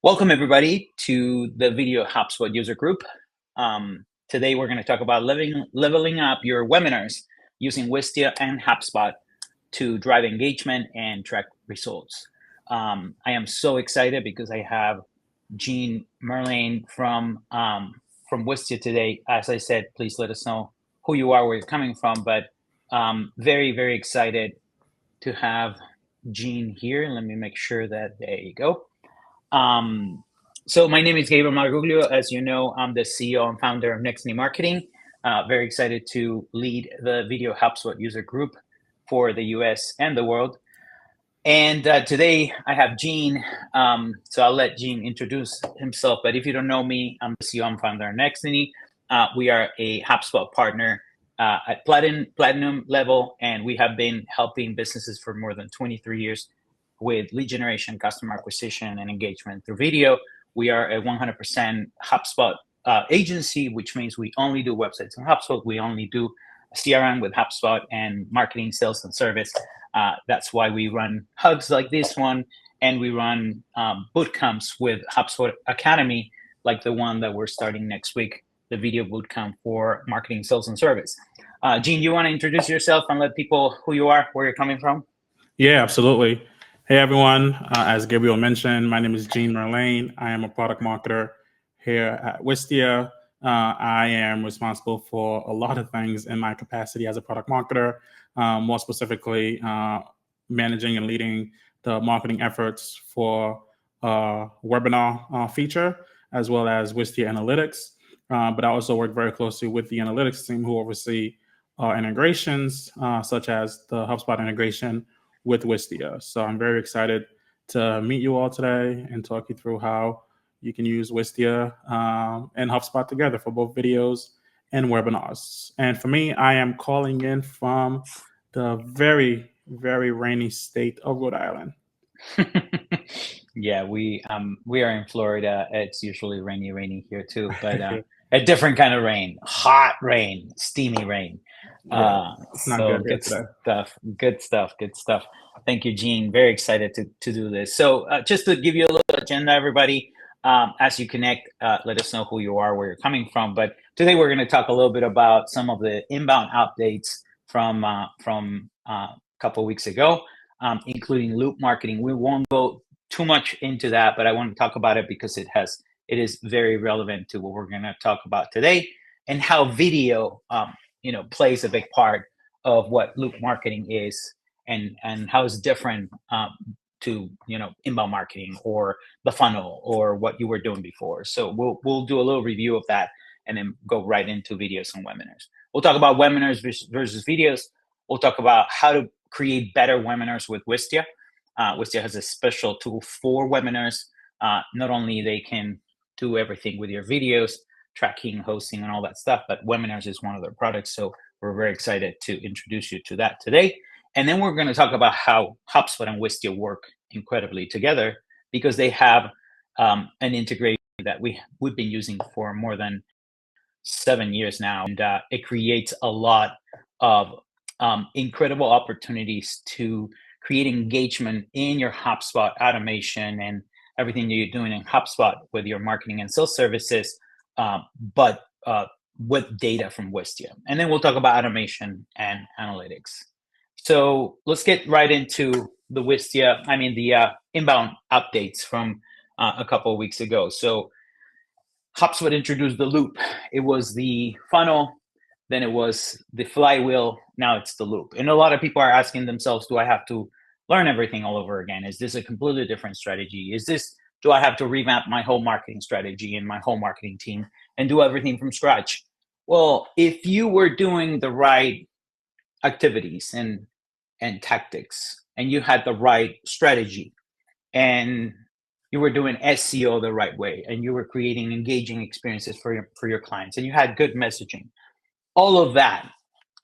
Welcome everybody to the video HubSpot User Group. Today we're going to talk about leveling up your webinars using Wistia and HubSpot to drive engagement and track results. I am so excited because I have Jean Merlain from Wistia today. As I said, please let us know who you are, where you're coming from. But very, very excited to have Jean here. Let me make sure that there you go. So my name is Gabriel Marguglio. As you know, I'm the CEO and founder of Nextiny Marketing. Very excited to lead the Video HubSpot User Group for the US and the world. And today I have Jean. So I'll let Jean introduce himself. But if you don't know me, I'm the CEO and founder of Nextiny. We are a HubSpot partner at platinum level, and we have been helping businesses for more than 23 years with lead generation, customer acquisition, and engagement through video. We are a 100% HubSpot agency, which means we only do websites on HubSpot. We only do CRM with HubSpot and marketing, sales, and service. That's why we run hugs like this one, and we run bootcamps with HubSpot Academy, like the one that we're starting next week, the video bootcamp for marketing, sales, and service. Jean, you want to introduce yourself and let people who you are, where you're coming from? Yeah, absolutely. Hey, everyone. As Gabriel mentioned, my name is Jean Merlain. I am a product marketer here at Wistia. I am responsible for a lot of things in my capacity as a product marketer, more specifically managing and leading the marketing efforts for webinar feature, as well as Wistia Analytics. But I also work very closely with the analytics team who oversee integrations, such as the HubSpot integration with Wistia. So I'm very excited to meet you all today and talk you through how you can use Wistia and HubSpot together for both videos and webinars. And for me, I am calling in from the very, very rainy state of Rhode Island. Yeah, we are in Florida. It's usually rainy here too, but a different kind of rain, hot rain, steamy rain. So good stuff. Thank you, Jean. Very excited to do this. So just to give you a little agenda, everybody, as you connect, let us know who you are, where you're coming from. But today we're going to talk a little bit about some of the inbound updates from a couple of weeks ago, including loop marketing. We won't go too much into that, but I want to talk about it because it is very relevant to what we're going to talk about today, and how video plays a big part of what loop marketing is, and how it's different to inbound marketing or the funnel or what you were doing before. So we'll do a little review of that and then go right into videos and webinars. We'll talk about webinars versus videos. We'll talk about how to create better webinars with Wistia. Wistia has a special tool for webinars. Not only they can do everything with your videos, tracking, hosting, and all that stuff, but webinars is one of their products. So we're very excited to introduce you to that today. And then we're going to talk about how HubSpot and Wistia work incredibly together, because they have an integration that we've been using for more than 7 years now. And it creates a lot of incredible opportunities to create engagement in your HubSpot automation and everything that you're doing in HubSpot with your marketing and sales services, but with data from Wistia. And then we'll talk about automation and analytics. So let's get right into the inbound updates from a couple of weeks ago. So HubSpot introduced the loop. It was the funnel, then it was the flywheel, now it's the loop. And a lot of people are asking themselves, do I have to learn everything all over again? Is this a completely different strategy? Do I have to revamp my whole marketing strategy and my whole marketing team and do everything from scratch? Well, if you were doing the right activities and tactics, and you had the right strategy, and you were doing SEO the right way, and you were creating engaging experiences for your clients, and you had good messaging, all of that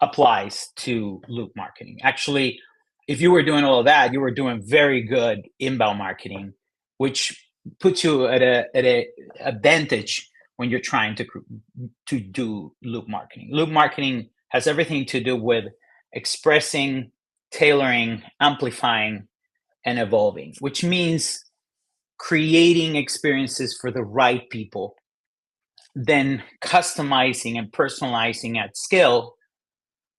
applies to loop marketing. Actually, if you were doing all of that, you were doing very good inbound marketing, which puts you at a advantage when you're trying to do loop marketing. Loop marketing has everything to do with expressing, tailoring, amplifying, and evolving, which means creating experiences for the right people, then customizing and personalizing at scale,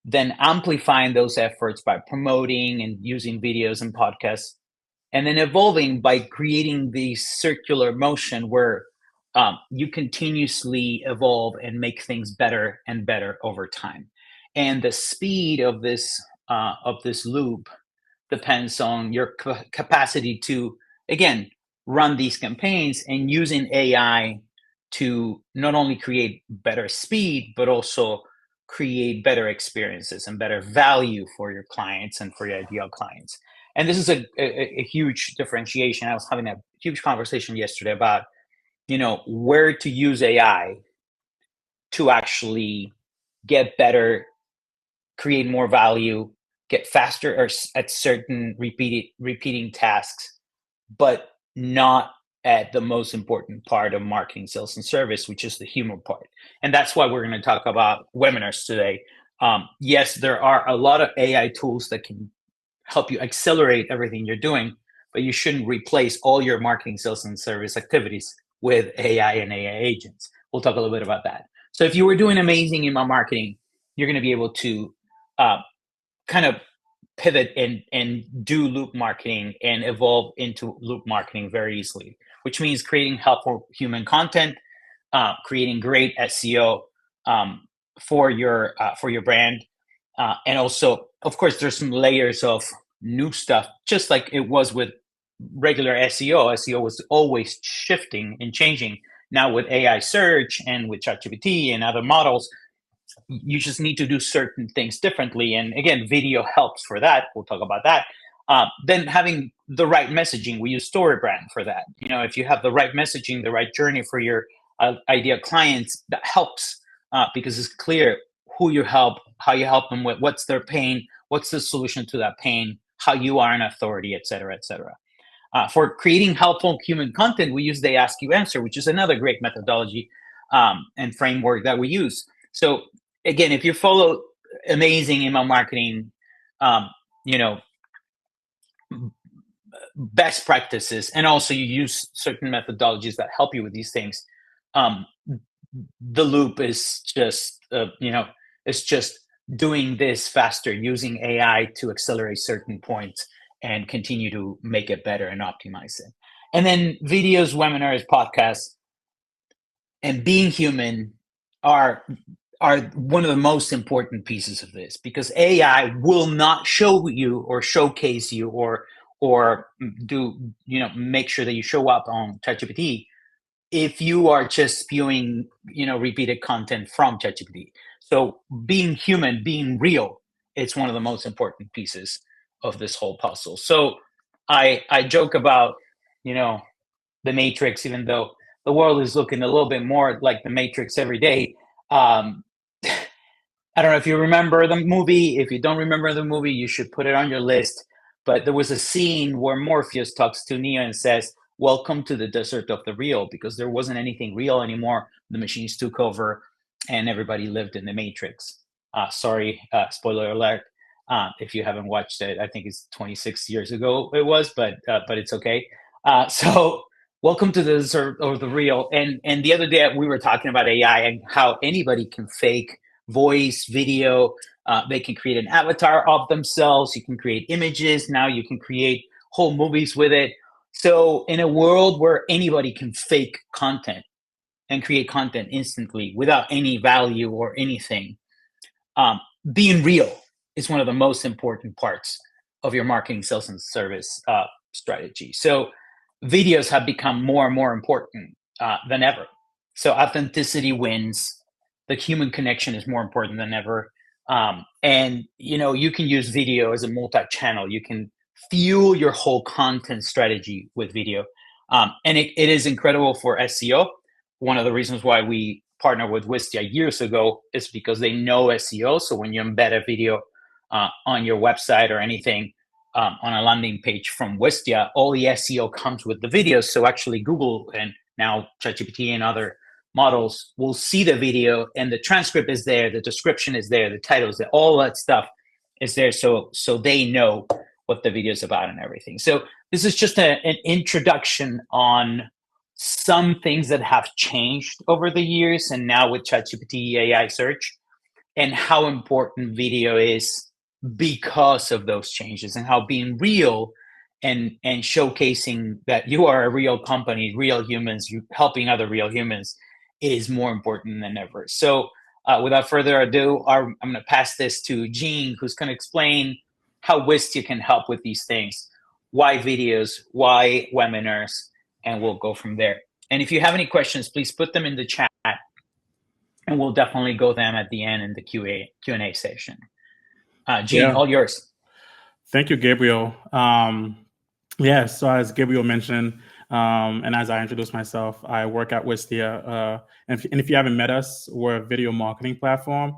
then amplifying those efforts by promoting and using videos and podcasts, and then evolving by creating the circular motion where you continuously evolve and make things better and better over time. And the speed of this loop depends on your capacity to, again, run these campaigns and using AI to not only create better speed, but also create better experiences and better value for your clients and for your ideal clients. And this is a huge differentiation. I was having a huge conversation yesterday about, where to use AI to actually get better, create more value, get faster or at certain repeating tasks, but not at the most important part of marketing, sales, and service, which is the human part. And that's why we're going to talk about webinars today. Yes, there are a lot of AI tools that can help you accelerate everything you're doing, but you shouldn't replace all your marketing, sales, and service activities with AI and AI agents. We'll talk a little bit about that. So if you were doing amazing email marketing, you're going to be able to kind of pivot and do loop marketing and evolve into loop marketing very easily, which means creating helpful human content, creating great SEO for your brand, and also, of course, there's some layers of new stuff, just like it was with regular SEO. SEO was always shifting and changing. Now with AI search and with ChatGPT and other models, you just need to do certain things differently. And again, video helps for that. We'll talk about that. Then having the right messaging, we use StoryBrand for that. If you have the right messaging, the right journey for your ideal clients, that helps because it's clear who you help, how you help them with, what's their pain, what's the solution to that pain, how you are an authority, et cetera, et cetera. For creating helpful human content, we use the Ask You Answer, which is another great methodology and framework that we use. So again, if you follow amazing email marketing, best practices, and also you use certain methodologies that help you with these things, the loop is just, it's just doing this faster, using AI to accelerate certain points and continue to make it better and optimize it. And then videos, webinars, podcasts, and being human are one of the most important pieces of this, because AI will not show you or showcase you or do, make sure that you show up on ChatGPT if you are just spewing, repeated content from ChatGPT. So being human, being real, it's one of the most important pieces of this whole puzzle. So I joke about, the Matrix, even though the world is looking a little bit more like the Matrix every day. I don't know if you remember the movie. If you don't remember the movie, you should put it on your list. But there was a scene where Morpheus talks to Neo and says, "Welcome to the desert of the real," because there wasn't anything real anymore. The machines took over and everybody lived in the Matrix. Sorry, spoiler alert. If you haven't watched it, I think it's 26 years ago it was, but it's okay. So welcome to the desert of the real. And the other day we were talking about AI and how anybody can fake voice, video. They can create an avatar of themselves. You can create images. Now you can create whole movies with it. So in a world where anybody can fake content and create content instantly without any value or anything, being real is one of the most important parts of your marketing, sales, and service strategy. So videos have become more and more important than ever. So authenticity wins. The human connection is more important than ever. And, you can use video as a multi-channel. You can fuel your whole content strategy with video. And it is incredible for SEO. One of the reasons why we partnered with Wistia years ago is because they know SEO. So when you embed a video on your website or anything on a landing page from Wistia, all the SEO comes with the videos. So actually Google and now ChatGPT and other models will see the video and the transcript is there, the description is there, the title is there, all that stuff is there. So they know what the video is about and everything. So this is just an introduction on some things that have changed over the years, and now with ChatGPT AI search, and how important video is because of those changes, and how being real and showcasing that you are a real company, real humans, you helping other real humans is more important than ever. So without further ado, I'm going to pass this to Jean, who's going to explain how Wistia can help with these things, why videos, why webinars, and we'll go from there. And if you have any questions, please put them in the chat, and we'll definitely go them at the end in the Q&A session. Jean, all yours. Thank you, Gabriel. So as Gabriel mentioned, and as I introduced myself, I work at Wistia. And if you haven't met us, we're a video marketing platform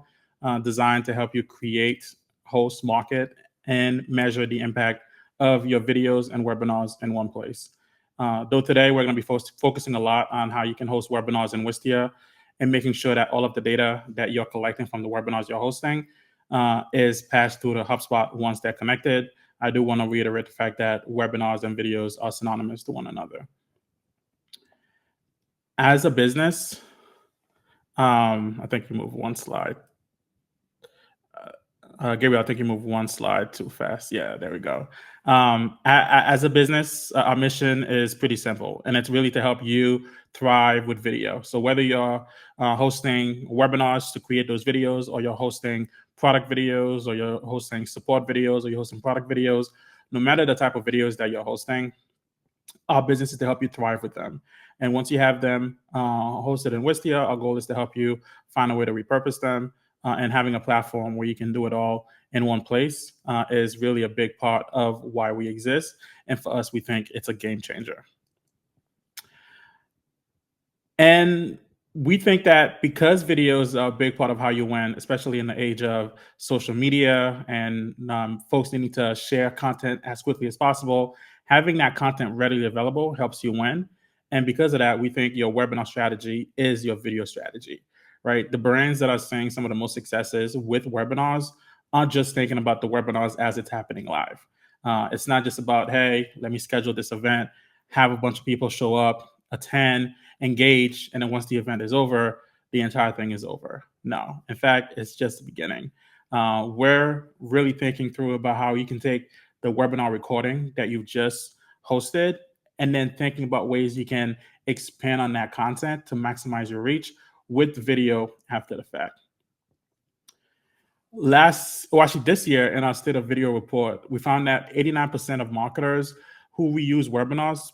designed to help you create, host, market, and measure the impact of your videos and webinars in one place. Though today we're going to be focusing a lot on how you can host webinars in Wistia and making sure that all of the data that you're collecting from the webinars you're hosting is passed through the HubSpot once they're connected. I do want to reiterate the fact that webinars and videos are synonymous to one another. As a business, I think you move one slide. Gabriel, I think you moved one slide too fast. Yeah, there we go. As a business, our mission is pretty simple, and it's really to help you thrive with video. So whether you're hosting webinars to create those videos, or you're hosting product videos, or you're hosting support videos, or you're hosting product videos, no matter the type of videos that you're hosting, our business is to help you thrive with them. And once you have them hosted in Wistia, our goal is to help you find a way to repurpose them. And having a platform where you can do it all in one place is really a big part of why we exist. And for us, we think it's a game changer. And we think that because videos are a big part of how you win, especially in the age of social media and folks need to share content as quickly as possible, having that content readily available helps you win. And because of that, we think your webinar strategy is your video strategy. Right? The brands that are seeing some of the most successes with webinars aren't just thinking about the webinars as it's happening live. It's not just about, hey, let me schedule this event, have a bunch of people show up, attend, engage, and then once the event is over, the entire thing is over. No, in fact, it's just the beginning. We're really thinking through about how you can take the webinar recording that you've just hosted and then thinking about ways you can expand on that content to maximize your reach with the video after the fact. This year in our State of Video report, we found that 89% of marketers who reuse webinars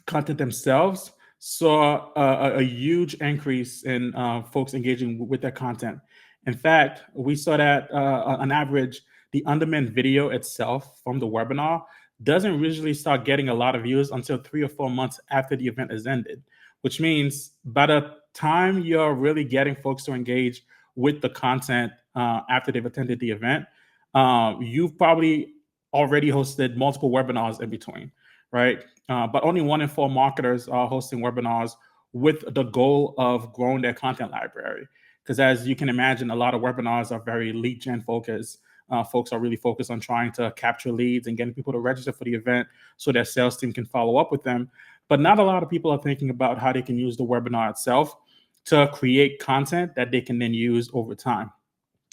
content themselves saw a huge increase in folks engaging with their content. In fact, we saw that on average, the on-demand video itself from the webinar doesn't usually start getting a lot of views until 3 or 4 months after the event has ended, which means by the time you're really getting folks to engage with the content after they've attended the event, you've probably already hosted multiple webinars in between, right? But only 1 in 4 marketers are hosting webinars with the goal of growing their content library. Because as you can imagine, a lot of webinars are very lead gen focused. Folks are really focused on trying to capture leads and getting people to register for the event so their sales team can follow up with them. But not a lot of people are thinking about how they can use the webinar itself to create content that they can then use over time.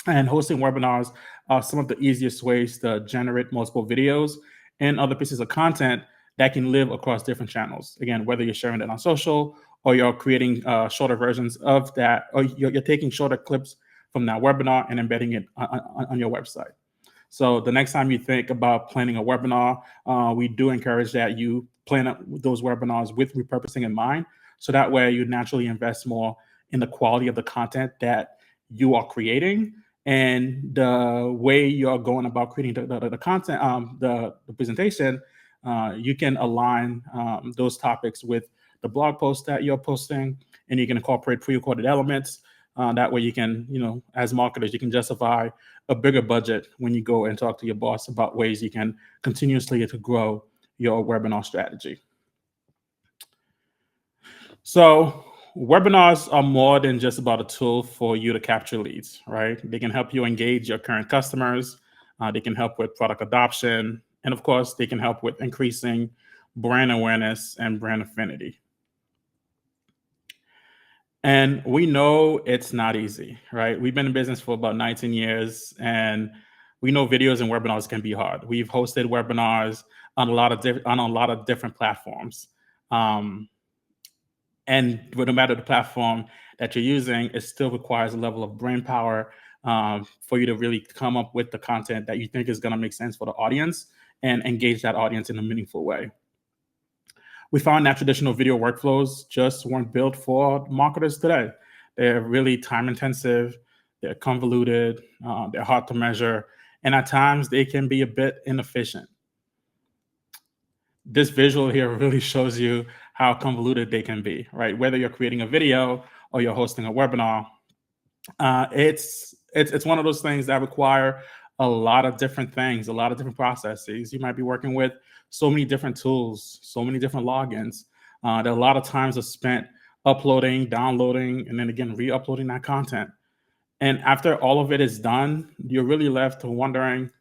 And hosting webinars are some of the easiest ways to generate multiple videos and other pieces of content that can live across different channels. Again, whether you're sharing it on social or you're creating shorter versions of that, or you're taking shorter clips from that webinar and embedding it on your website. So the next time you think about planning a webinar, we do encourage that you plan those webinars with repurposing in mind. So that way you naturally invest more in the quality of the content that you are creating and the way you're going about creating the content, the presentation. You can align those topics with the blog post that you're posting, and you can incorporate pre-recorded elements. That way you can, as marketers, you can justify a bigger budget when you go and talk to your boss about ways you can continuously to grow your webinar strategy. So webinars are more than just about a tool for you to capture leads, right? They can help you engage your current customers. They can help with product adoption. And of course, they can help with increasing brand awareness and brand affinity. And we know it's not easy, right? We've been in business for about 19 years, and we know videos and webinars can be hard. We've hosted webinars on a lot of different platforms. And no matter the platform that you're using, it still requires a level of brain power for you to really come up with the content that you think is going to make sense for the audience and engage that audience in a meaningful way. We found that traditional video workflows just weren't built for marketers today. They're really time intensive, they're convoluted, they're hard to measure, and at times they can be a bit inefficient. This visual here really shows you how convoluted they can be, right? Whether you're creating a video or you're hosting a webinar, it's one of those things that require a lot of different things, a lot of different processes. You might be working with so many different tools, so many different logins. That a lot of times are spent uploading, downloading, and then again, re-uploading that content. And after all of it is done, you're really left wondering,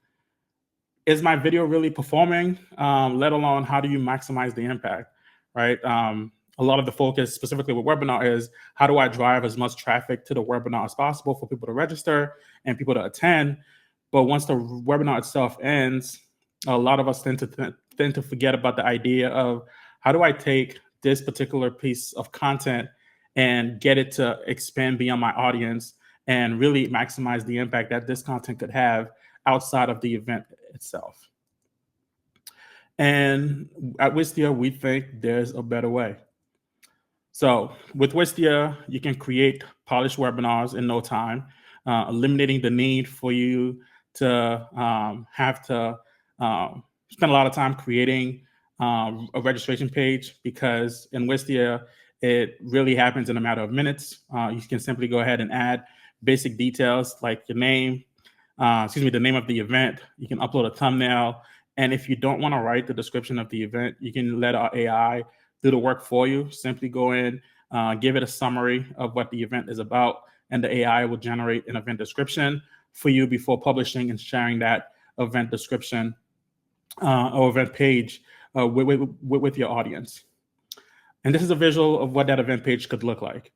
is my video really performing? Let alone, how do you maximize the impact, right? A lot of the focus specifically with webinar is how do I drive as much traffic to the webinar as possible for people to register and people to attend. But once the webinar itself ends, a lot of us tend to forget about the idea of how do I take this particular piece of content and get it to expand beyond my audience and really maximize the impact that this content could have outside of the event itself. And at Wistia, we think there's a better way. So with Wistia, you can create polished webinars in no time, eliminating the need for you to have to spend a lot of time creating a registration page, because in Wistia, it really happens in a matter of minutes. You can simply go ahead and add basic details like your name, the name of the event. You can upload a thumbnail. And if you don't want to write the description of the event, you can let our AI do the work for you. Simply go in, give it a summary of what the event is about, and the AI will generate an event description for you before publishing and sharing that event description or event page with your audience. And this is a visual of what that event page could look like.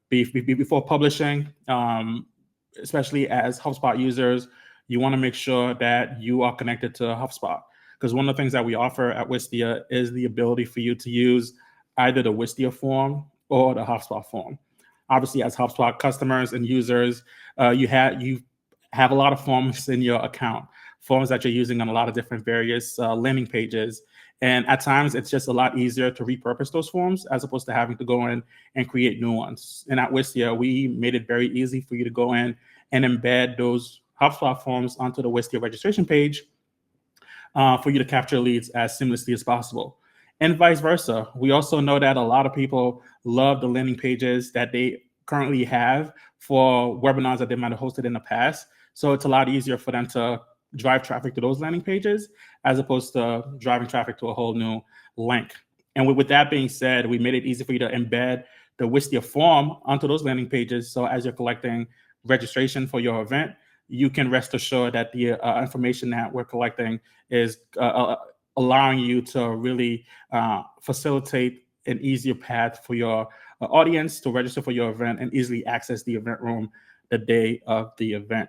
Before publishing, especially as HubSpot users, you want to make sure that you are connected to HubSpot, because one of the things that we offer at Wistia is the ability for you to use either the Wistia form or the HubSpot form. Obviously, as HubSpot customers and users, you have a lot of forms in your account, forms that you're using on a lot of different various landing pages. And at times, it's just a lot easier to repurpose those forms as opposed to having to go in and create new ones. And at Wistia, we made it very easy for you to go in and embed those HubSpot forms onto the Wistia registration page for you to capture leads as seamlessly as possible. And vice versa. We also know that a lot of people love the landing pages that they currently have for webinars that they might have hosted in the past. So it's a lot easier for them to drive traffic to those landing pages as opposed to driving traffic to a whole new link. And with that being said, we made it easy for you to embed the Wistia form onto those landing pages. So as you're collecting registration for your event, you can rest assured that the information that we're collecting is allowing you to really facilitate an easier path for your audience to register for your event and easily access the event room the day of the event.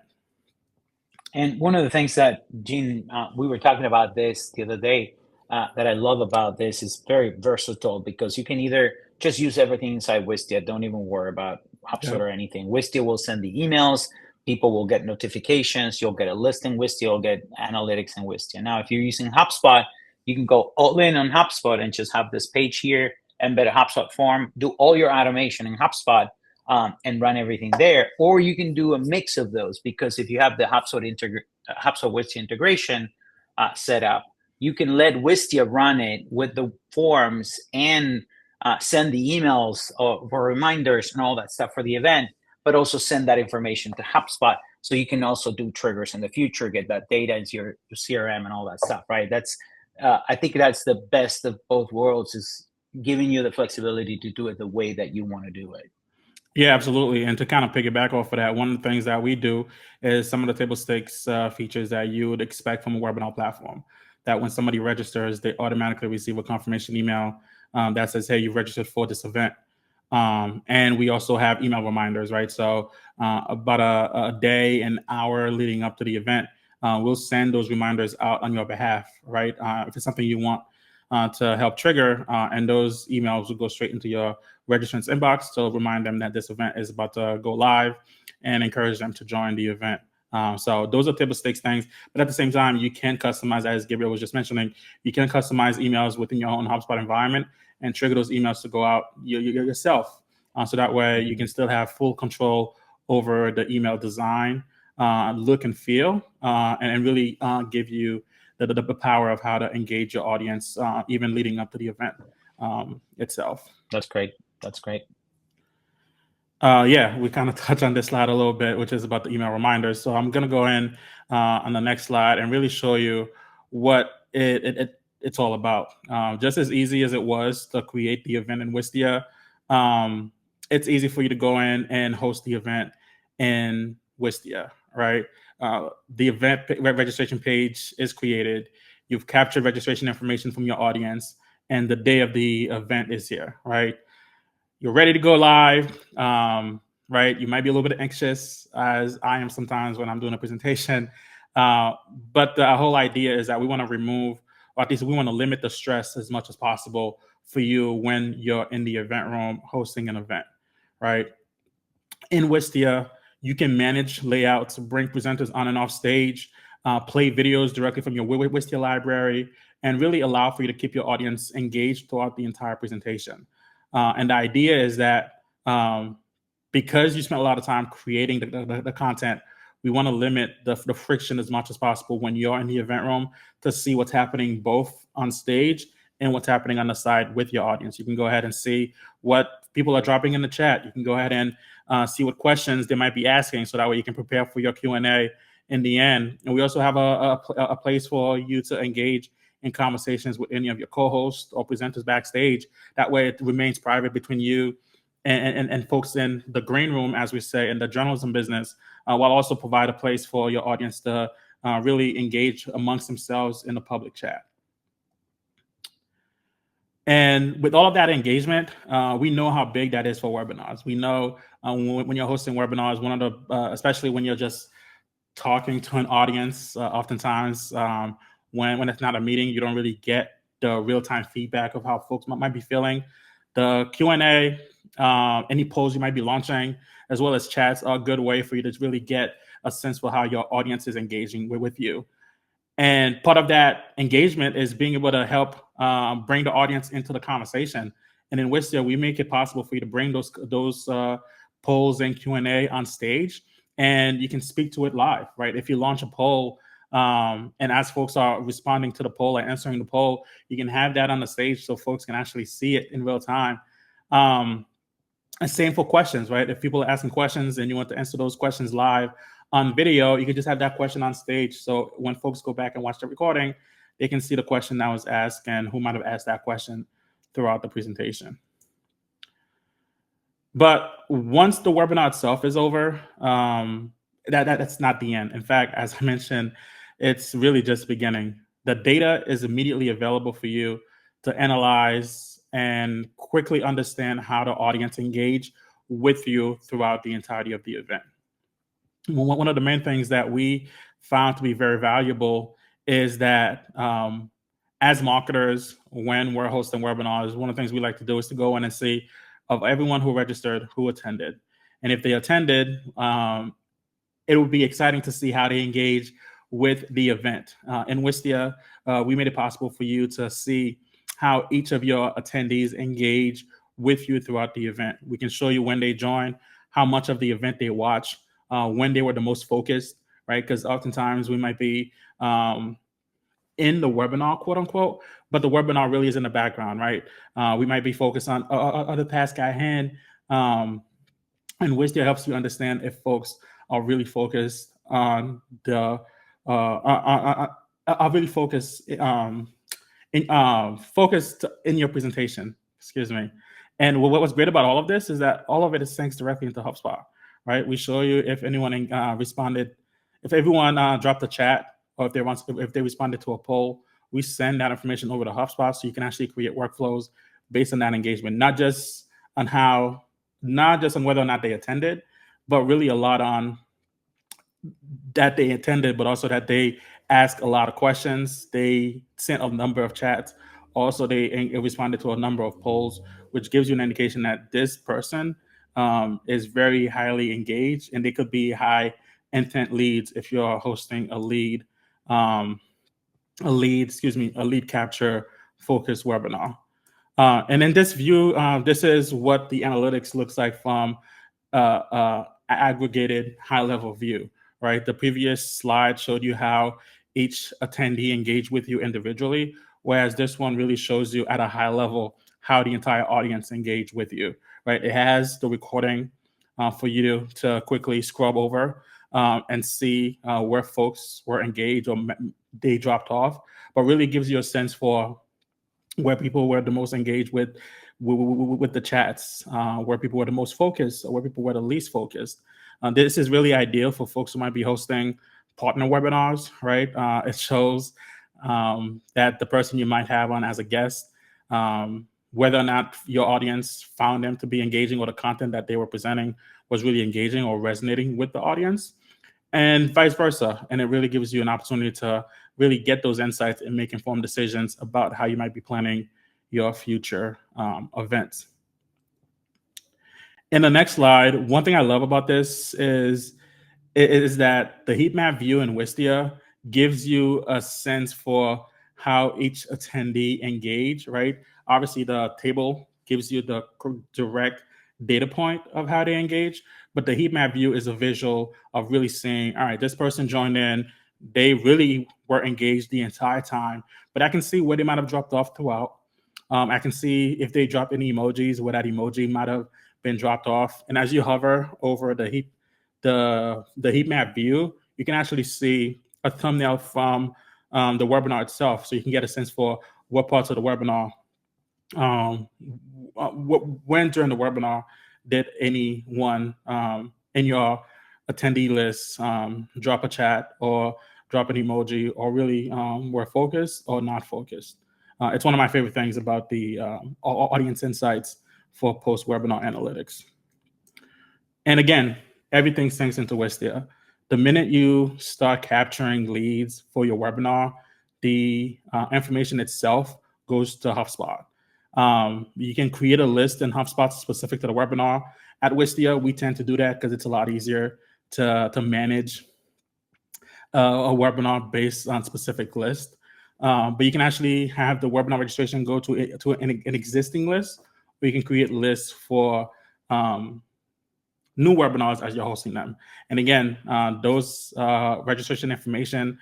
And one of the things that, Jean, we were talking about this the other day, that I love about this is very versatile, because you can either just use everything inside Wistia, don't even worry about HubSpot or anything. Wistia will send the emails, people will get notifications, you'll get a list in Wistia, you'll get analytics in Wistia. Now, if you're using HubSpot, you can go all in on HubSpot and just have this page here, embed a HubSpot form, do all your automation in HubSpot, and run everything there. Or you can do a mix of those, because if you have the HubSpot Wistia integration set up, you can let Wistia run it with the forms and send the emails for reminders and all that stuff for the event, but also send that information to HubSpot. So you can also do triggers in the future, get that data into your CRM and all that stuff, right? That's I think that's the best of both worlds, is giving you the flexibility to do it the way that you want to do it. Yeah, absolutely. And to kind of piggyback off of that, one of the things that we do is some of the table stakes features that you would expect from a webinar platform. That when somebody registers, they automatically receive a confirmation email that says, "Hey, you registered for this event." And we also have email reminders, right? So about a day, an hour leading up to the event, we'll send those reminders out on your behalf, right? If it's something you want to help trigger, and those emails will go straight into your registrant's inbox to remind them that this event is about to go live and encourage them to join the event. So those are table stakes things, but at the same time, you can customize, as Gabriel was just mentioning, you can customize emails within your own HubSpot environment and trigger those emails to go out yourself. So that way you can still have full control over the email design, look and feel, and really give you the power of how to engage your audience, even leading up to the event itself. That's great. That's great. Yeah, we kind of touched on this slide a little bit, which is about the email reminders. So I'm going to go in on the next slide and really show you what it's all about. Just as easy as it was to create the event in Wistia, it's easy for you to go in and host the event in Wistia, right? The event registration page is created. You've captured registration information from your audience, and the day of the event is here, right? You're ready to go live, right? You might be a little bit anxious, as I am sometimes when I'm doing a presentation. But the whole idea is that we want to remove, or at least we want to limit the stress as much as possible for you when you're in the event room hosting an event, right? In Wistia, you can manage layouts, bring presenters on and off stage, play videos directly from your Wistia library, and really allow for you to keep your audience engaged throughout the entire presentation. And the idea is that because you spent a lot of time creating the content, we want to limit the friction as much as possible when you're in the event room to see what's happening both on stage and what's happening on the side with your audience. You can go ahead and see what people are dropping in the chat. You can go ahead and see what questions they might be asking, so that way you can prepare for your Q&A in the end. And we also have a place for you to engage in conversations with any of your co-hosts or presenters backstage. That way it remains private between you and folks in the green room, as we say, in the journalism business, while also provide a place for your audience to really engage amongst themselves in the public chat. And with all of that engagement, we know how big that is for webinars. We know when you're hosting webinars, one of the, especially when you're just talking to an audience, oftentimes when it's not a meeting, you don't really get the real-time feedback of how folks might be feeling. The Q&A, any polls you might be launching, as well as chats, are a good way for you to really get a sense for how your audience is engaging with you. And part of that engagement is being able to help bring the audience into the conversation. And in Wistia, we make it possible for you to bring those polls and Q&A on stage, and you can speak to it live, right? If you launch a poll, and as folks are responding to the poll and answering the poll, you can have that on the stage so folks can actually see it in real time. And same for questions, right? If people are asking questions and you want to answer those questions live on video, you can just have that question on stage. So when folks go back and watch the recording, they can see the question that was asked and who might have asked that question throughout the presentation. But once the webinar itself is over, that's not the end. In fact, as I mentioned, it's really just beginning. The data is immediately available for you to analyze and quickly understand how the audience engage with you throughout the entirety of the event. One of the main things that we found to be very valuable is that as marketers, when we're hosting webinars, one of the things we like to do is to go in and see of everyone who registered, who attended. And if they attended, it would be exciting to see how they engage with the event. In Wistia, we made it possible for you to see how each of your attendees engage with you throughout the event. We can show you when they join, how much of the event they watch, when they were the most focused, right? Because oftentimes we might be in the webinar, quote unquote, but the webinar really is in the background, right? We might be focused on other tasks at hand. And Wistia helps you understand if folks are really focused on the, are really focused focused in your presentation, excuse me. And what was great about all of this is that all of it is synced directly into HubSpot, right? We show you if anyone responded, if everyone dropped a chat, or if they responded to a poll. We send that information over to HubSpot so you can actually create workflows based on that engagement, not just on whether or not they attended, but really a lot on that they attended, but also that they asked a lot of questions. They sent a number of chats. Also, they responded to a number of polls, which gives you an indication that this person is very highly engaged, and they could be high intent leads if you're hosting a lead capture focused webinar. And in this view, this is what the analytics looks like from aggregated high-level view, right? The previous slide showed you how each attendee engaged with you individually, whereas this one really shows you at a high level how the entire audience engaged with you, right? It has the recording for you to quickly scrub over and see where folks were engaged or they dropped off, but really gives you a sense for where people were the most engaged with the chats, where people were the most focused, or where people were the least focused. This is really ideal for folks who might be hosting partner webinars, right? It shows that the person you might have on as a guest, whether or not your audience found them to be engaging, or the content that they were presenting was really engaging or resonating with the audience, and vice versa. And it really gives you an opportunity to really get those insights and make informed decisions about how you might be planning your future events. In the next slide, one thing I love about this is that the heat map view in Wistia gives you a sense for how each attendee engaged, right? Obviously, the table gives you the direct data point of how they engage, but the heat map view is a visual of really seeing, all right, this person joined in, they really were engaged the entire time, but I can see where they might have dropped off throughout. I can see if they dropped any emojis, where that emoji might have been dropped off. And as you hover over the heat map view, you can actually see a thumbnail from the webinar itself, so you can get a sense for what parts of the webinar, when during the webinar did anyone in your attendee list drop a chat or drop an emoji, or really were focused or not focused. It's one of my favorite things about the audience insights for post-webinar analytics. And again, everything syncs into Wistia. The minute you start capturing leads for your webinar, the information itself goes to HubSpot. You can create a list in HubSpot specific to the webinar. At Wistia, we tend to do that because it's a lot easier to manage a webinar based on specific list. But you can actually have the webinar registration go to an existing list, or you can create lists for new webinars as you're hosting them. And again, those registration information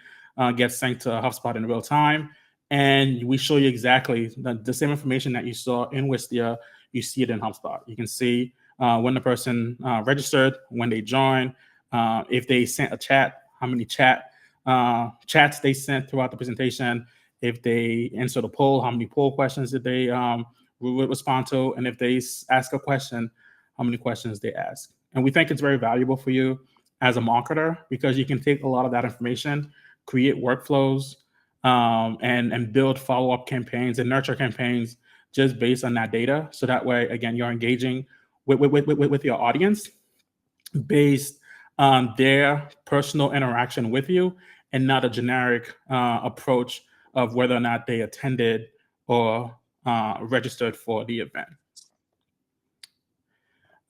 gets sent to HubSpot in real time. And we show you exactly the same information that you saw in Wistia, you see it in HubSpot. You can see when the person registered, when they joined, if they sent a chat, how many chats they sent throughout the presentation, if they answered a poll, how many poll questions did they respond to, and if they ask a question, how many questions they ask. And we think it's very valuable for you as a marketer, because you can take a lot of that information, create workflows, and build follow-up campaigns and nurture campaigns just based on that data. So that way, again, you're engaging with your audience based on their personal interaction with you, and not a generic approach of whether or not they attended or registered for the event.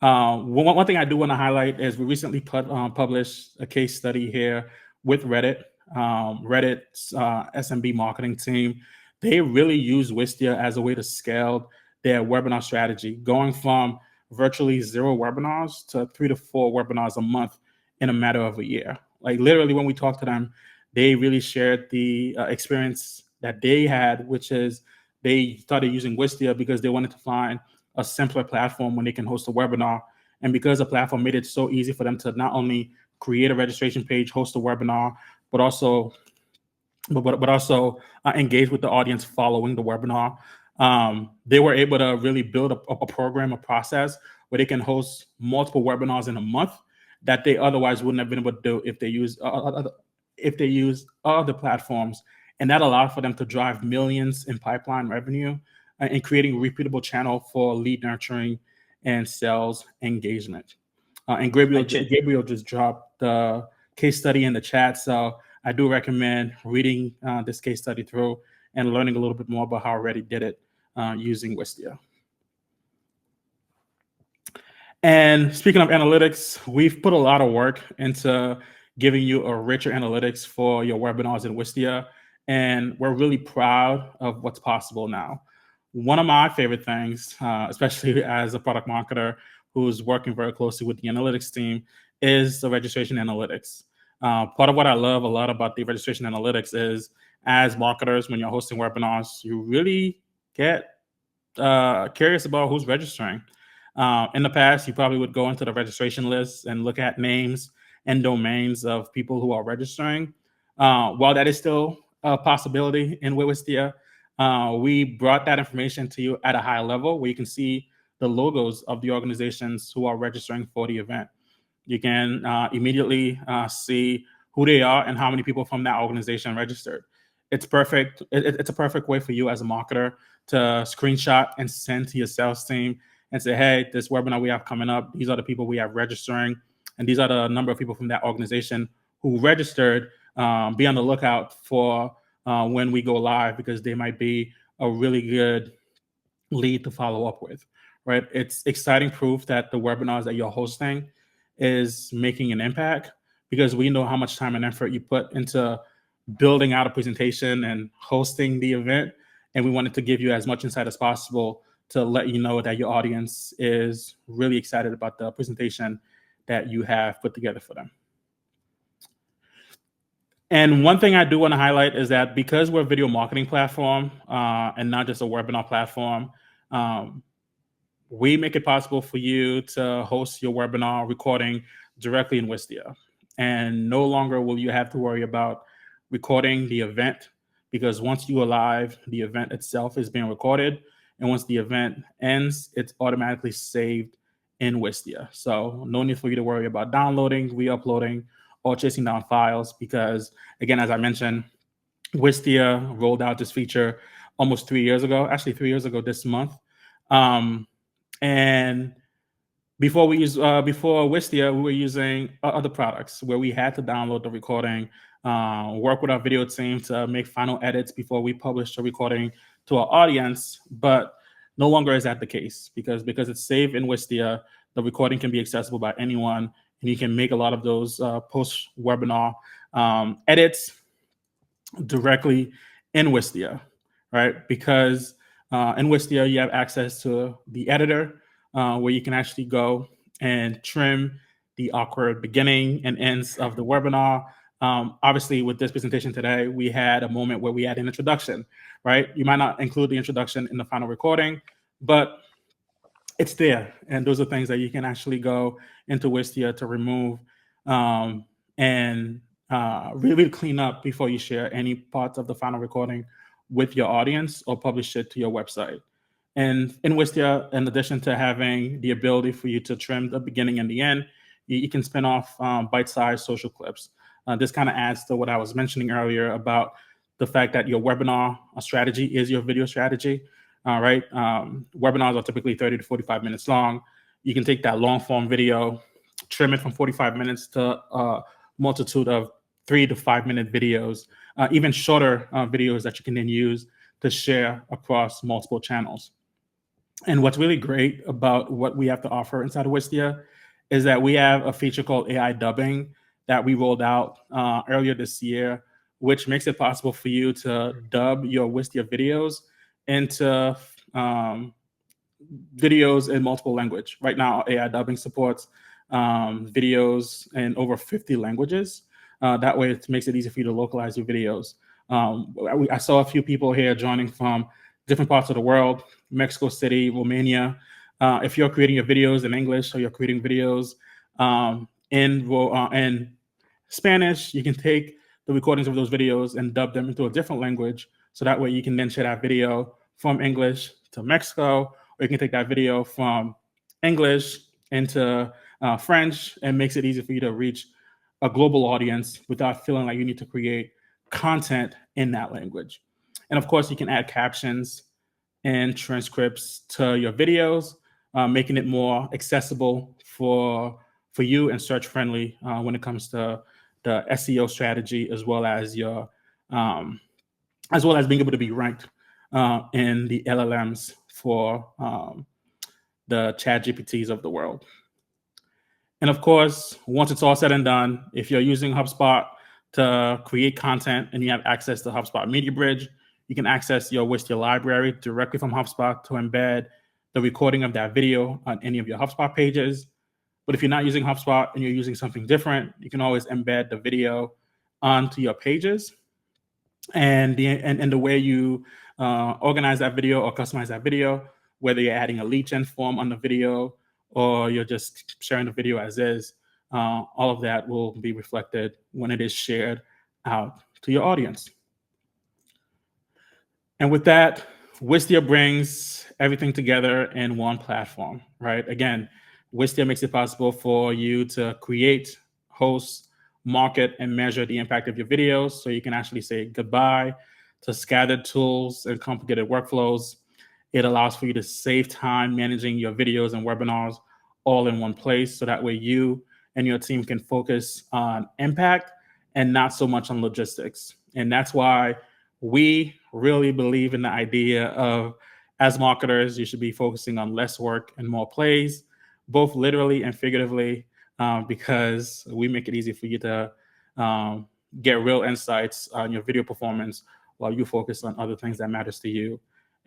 One thing I do want to highlight is we recently published a case study here with Reddit. Reddit's SMB marketing team, they really use Wistia as a way to scale their webinar strategy, going from virtually 0 webinars to 3 to 4 webinars a month in a matter of a year. Like literally, when we talked to them, they really shared the experience that they had, which is they started using Wistia because they wanted to find a simpler platform when they can host a webinar. And because the platform made it so easy for them to not only create a registration page, host a webinar, but also engage with the audience following the webinar. they were able to really build a program, a process where they can host multiple webinars in a month that they otherwise wouldn't have been able to do if they use other platforms. And that allowed for them to drive millions in pipeline revenue and creating a repeatable channel for lead nurturing and sales engagement. And Gabriel just dropped the case study in the chat. So I do recommend reading this case study through and learning a little bit more about how I already did it using Wistia. And speaking of analytics, we've put a lot of work into giving you a richer analytics for your webinars in Wistia. And we're really proud of what's possible now. One of my favorite things, especially as a product marketer who's working very closely with the analytics team, is the registration analytics. Part of what I love a lot about the registration analytics is, as marketers, when you're hosting webinars, you really get curious about who's registering. In the past, you probably would go into the registration list and look at names and domains of people who are registering. While that is still a possibility in Wistia, we brought that information to you at a high level where you can see the logos of the organizations who are registering for the event. You can immediately see who they are and how many people from that organization registered. It's perfect. It's a perfect way for you as a marketer to screenshot and send to your sales team and say, hey, this webinar we have coming up, these are the people we have registering, and these are the number of people from that organization who registered. Be on the lookout for when we go live, because they might be a really good lead to follow up with, right? It's exciting proof that the webinars that you're hosting is making an impact, because we know how much time and effort you put into building out a presentation and hosting the event. And we wanted to give you as much insight as possible to let you know that your audience is really excited about the presentation that you have put together for them. And one thing I do want to highlight is that because we're a video marketing platform and not just a webinar platform, we make it possible for you to host your webinar recording directly in Wistia. And no longer will you have to worry about recording the event, because once you go live, the event itself is being recorded. And once the event ends, it's automatically saved in Wistia. So no need for you to worry about downloading, re-uploading, or chasing down files, because, again, as I mentioned, Wistia rolled out this feature almost 3 years ago, actually 3 years ago this month. And before Wistia, we were using other products where we had to download the recording, work with our video team to make final edits before we publish the recording to our audience. But no longer is that the case, because it's saved in Wistia. The recording can be accessible by anyone, and you can make a lot of those post-webinar edits directly in Wistia, right? Because in Wistia, you have access to the editor where you can actually go and trim the awkward beginning and ends of the webinar. Obviously, with this presentation today, we had a moment where we had an introduction, right? You might not include the introduction in the final recording, but it's there. And those are things that you can actually go into Wistia to remove and really clean up before you share any parts of the final recording with your audience or publish it to your website. And in Wistia, in addition to having the ability for you to trim the beginning and the end, you can spin off bite-sized social clips. This kind of adds to what I was mentioning earlier about the fact that your webinar strategy is your video strategy. Right? Webinars are typically 30 to 45 minutes long. You can take that long form video, trim it from 45 minutes to a multitude of 3 to 5 minute videos, even shorter videos that you can then use to share across multiple channels. And what's really great about what we have to offer inside of Wistia is that we have a feature called AI dubbing that we rolled out earlier this year, which makes it possible for you to dub your Wistia videos into videos in multiple language. Right now, AI dubbing supports videos in over 50 languages. That way, it makes it easy for you to localize your videos. I saw a few people here joining from different parts of the world, Mexico City, Romania. If you're creating your videos in English or you're creating videos in Spanish, you can take the recordings of those videos and dub them into a different language. So that way you can then share that video from English to Mexico, or you can take that video from English into French, and makes it easy for you to reach a global audience without feeling like you need to create content in that language. And of course, you can add captions and transcripts to your videos, making it more accessible for you and search friendly when it comes to the SEO strategy, as well as your as well as being able to be ranked in the LLMs for the Chat GPTs of the world. And of course, once it's all said and done, if you're using HubSpot to create content and you have access to HubSpot Media Bridge, you can access your Wistia library directly from HubSpot to embed the recording of that video on any of your HubSpot pages. But if you're not using HubSpot and you're using something different, you can always embed the video onto your pages. And the way you organize that video or customize that video, whether you're adding a lead gen form on the video or you're just sharing the video as is, all of that will be reflected when it is shared out to your audience. And with that, Wistia brings everything together in one platform, right? Again, Wistia makes it possible for you to create, host, market, and measure the impact of your videos, so you can actually say goodbye to scattered tools and complicated workflows. It allows for you to save time managing your videos and webinars all in one place, so that way you and your team can focus on impact and not so much on logistics. And that's why we really believe in the idea of, as marketers, you should be focusing on less work and more plays, both literally and figuratively, because we make it easy for you to get real insights on your video performance while you focus on other things that matters to you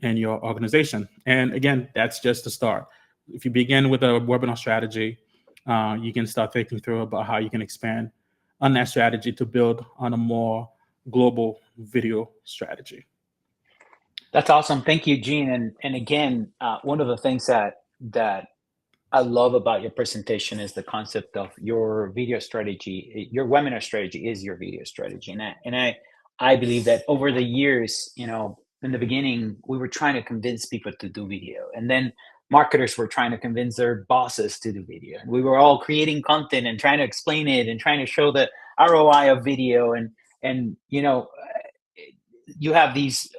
and your organization. And again, that's just the start. If you begin with a webinar strategy, you can start thinking through about how you can expand on that strategy to build on a more global video strategy. That's awesome. Thank you, Jean. And again, one of the things that I love about your presentation is the concept of your video strategy. Your webinar strategy is your video strategy. And I believe that over the years, in the beginning, we were trying to convince people to do video. And then marketers were trying to convince their bosses to do video. And we were all creating content and trying to explain it and trying to show the ROI of video. And you have these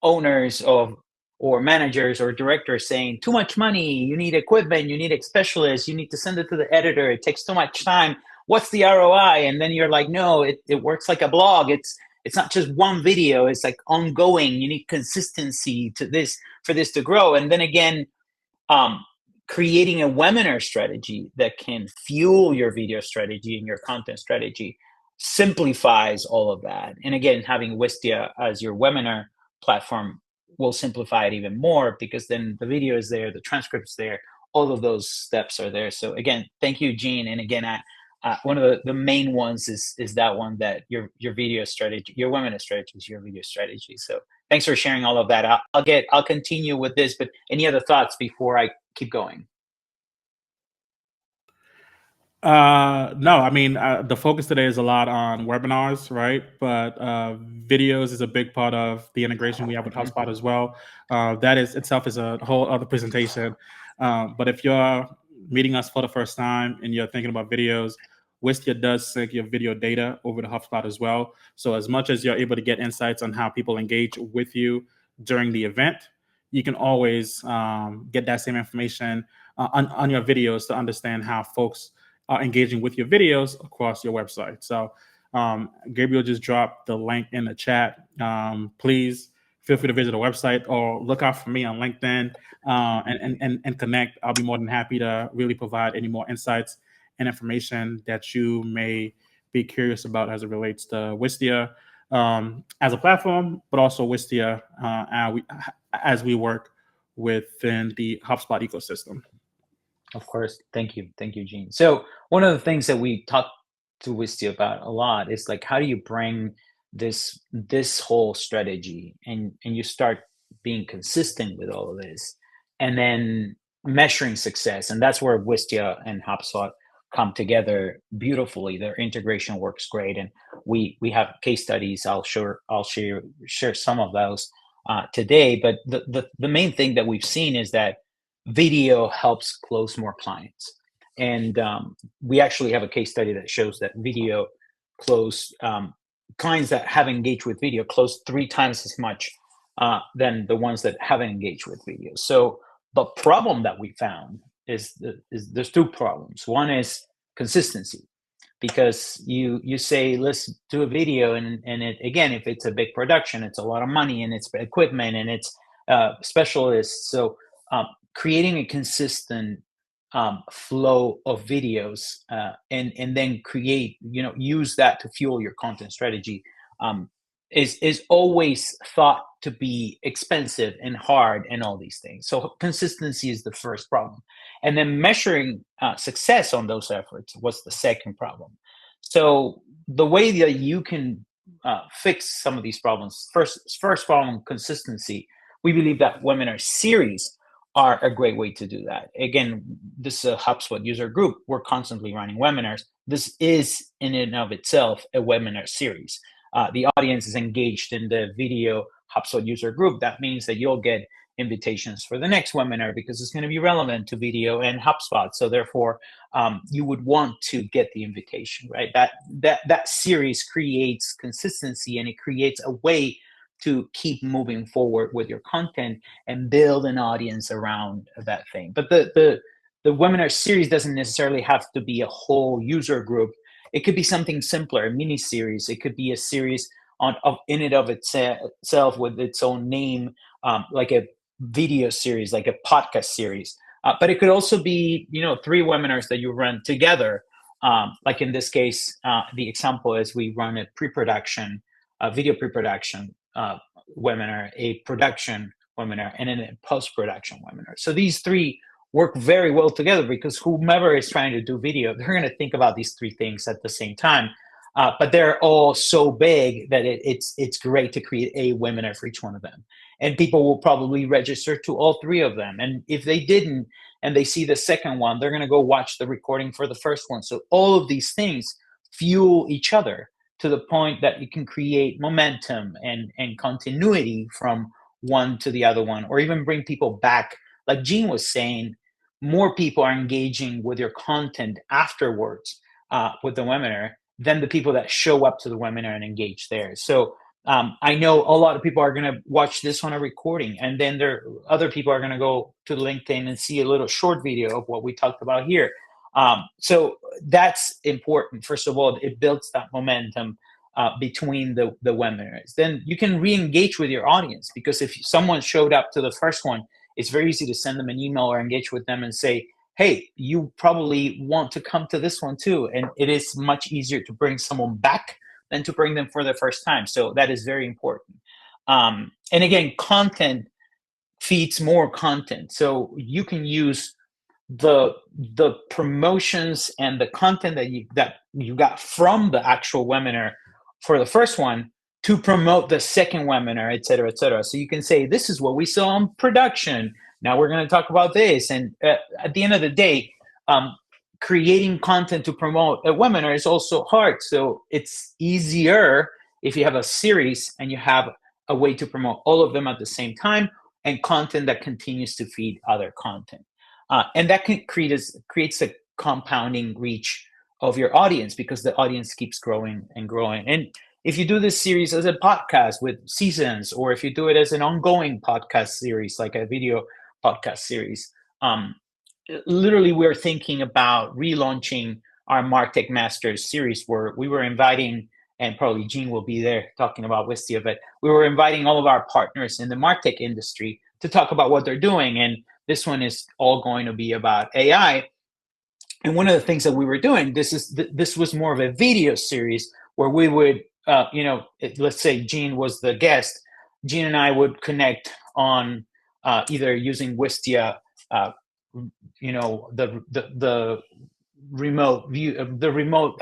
owners or managers or directors saying, too much money, you need equipment, you need specialists, you need to send it to the editor, it takes too much time, what's the ROI? And then you're like, no, it works like a blog. It's not just one video, it's like ongoing. You need consistency for this to grow. And then again, creating a webinar strategy that can fuel your video strategy and your content strategy simplifies all of that. And again, having Wistia as your webinar platform will simplify it even more, because then the video is there, the transcript's there, all of those steps are there. So again, thank you, Jean. And again, one of the main ones is that one, that your video strategy, your webinar strategy is your video strategy. So thanks for sharing all of that. I'll continue with this, but any other thoughts before I keep going? No, I mean, the focus today is a lot on webinars, right? But videos is a big part of the integration we have with HubSpot as well. That is itself is a whole other presentation. But if you're meeting us for the first time and you're thinking about videos, Wistia does sync your video data over to HubSpot as well. So as much as you're able to get insights on how people engage with you during the event, you can always get that same information on your videos to understand how folks are engaging with your videos across your website. So Gabriel just dropped the link in the chat. Please feel free to visit the website or look out for me on LinkedIn and connect. I'll be more than happy to really provide any more insights and information that you may be curious about as it relates to Wistia as a platform, but also Wistia as we work within the HubSpot ecosystem. Of course. Thank you, Jean. So one of the things that we talked to Wistia about a lot is like, how do you bring this whole strategy and you start being consistent with all of this, and then measuring success. And that's where Wistia and HubSpot come together beautifully. Their integration works great, and we have case studies. I'll share some of those today. But the main thing that we've seen is that video helps close more clients. And we actually have a case study that shows that video close clients that have engaged with video close 3 times as much than the ones that haven't engaged with video. So the problem that we found is there's 2 problems. One is consistency, because you say, let's do a video, and it, again, if it's a big production, it's a lot of money, and it's equipment, and it's specialists. So creating a consistent flow of videos and then create, use that to fuel your content strategy is always thought to be expensive and hard and all these things. So consistency is the first problem. And then measuring success on those efforts was the second problem. So the way that you can fix some of these problems, first problem, consistency. We believe that webinar series are a great way to do that. Again, this is a HubSpot user group. We're constantly running webinars. This is in and of itself a webinar series. The audience is engaged in the video HubSpot user group. That means that you'll get invitations for the next webinar because it's going to be relevant to video and HubSpot. So therefore, you would want to get the invitation, right? That series creates consistency, and it creates a way to keep moving forward with your content and build an audience around that thing. But the webinar series doesn't necessarily have to be a whole user group. It could be something simpler, a mini series. It could be a series in and of itself with its own name, like a video series, like a podcast series. But it could also be, 3 webinars that you run together. Like in this case, the example is we run a pre-production, video pre-production webinar, a production webinar, and then a post-production webinar. So these 3 work very well together because whomever is trying to do video, they're going to think about these 3 things at the same time. But they're all so big that it's great to create a webinar for each one of them. And people will probably register to all 3 of them. And if they didn't, and they see the second one, they're going to go watch the recording for the first one. So all of these things fuel each other to the point that you can create momentum and continuity from one to the other one, or even bring people back. Like Jean was saying, more people are engaging with your content afterwards with the webinar than the people that show up to the webinar and engage there. So I know a lot of people are going to watch this on a recording, and then other people are going to go to LinkedIn and see a little short video of what we talked about here. So that's important. First of all, it builds that momentum between the webinars. Then you can re-engage with your audience, because if someone showed up to the first one, it's very easy to send them an email or engage with them and say, hey, you probably want to come to this one too. And it is much easier to bring someone back than to bring them for the first time. So that is very important. And again, content feeds more content. So you can use the promotions and the content that you got from the actual webinar for the first one to promote the second webinar, et cetera, et cetera. So you can say, this is what we saw in production. Now we're going to talk about this. And at the end of the day, creating content to promote a webinar is also hard. So it's easier if you have a series and you have a way to promote all of them at the same time, and content that continues to feed other content. And that creates a compounding reach of your audience, because the audience keeps growing and growing. And if you do this series as a podcast with seasons, or if you do it as an ongoing podcast series, like a video podcast series, literally we're thinking about relaunching our MarTech Masters series, where we were inviting, and probably Jean will be there talking about Wistia, but we were inviting all of our partners in the MarTech industry to talk about what they're doing. And this one is all going to be about AI. And one of the things that we were doing, this was more of a video series where we would, let's say Jean was the guest. Jean and I would connect on either using Wistia, the remote view, the remote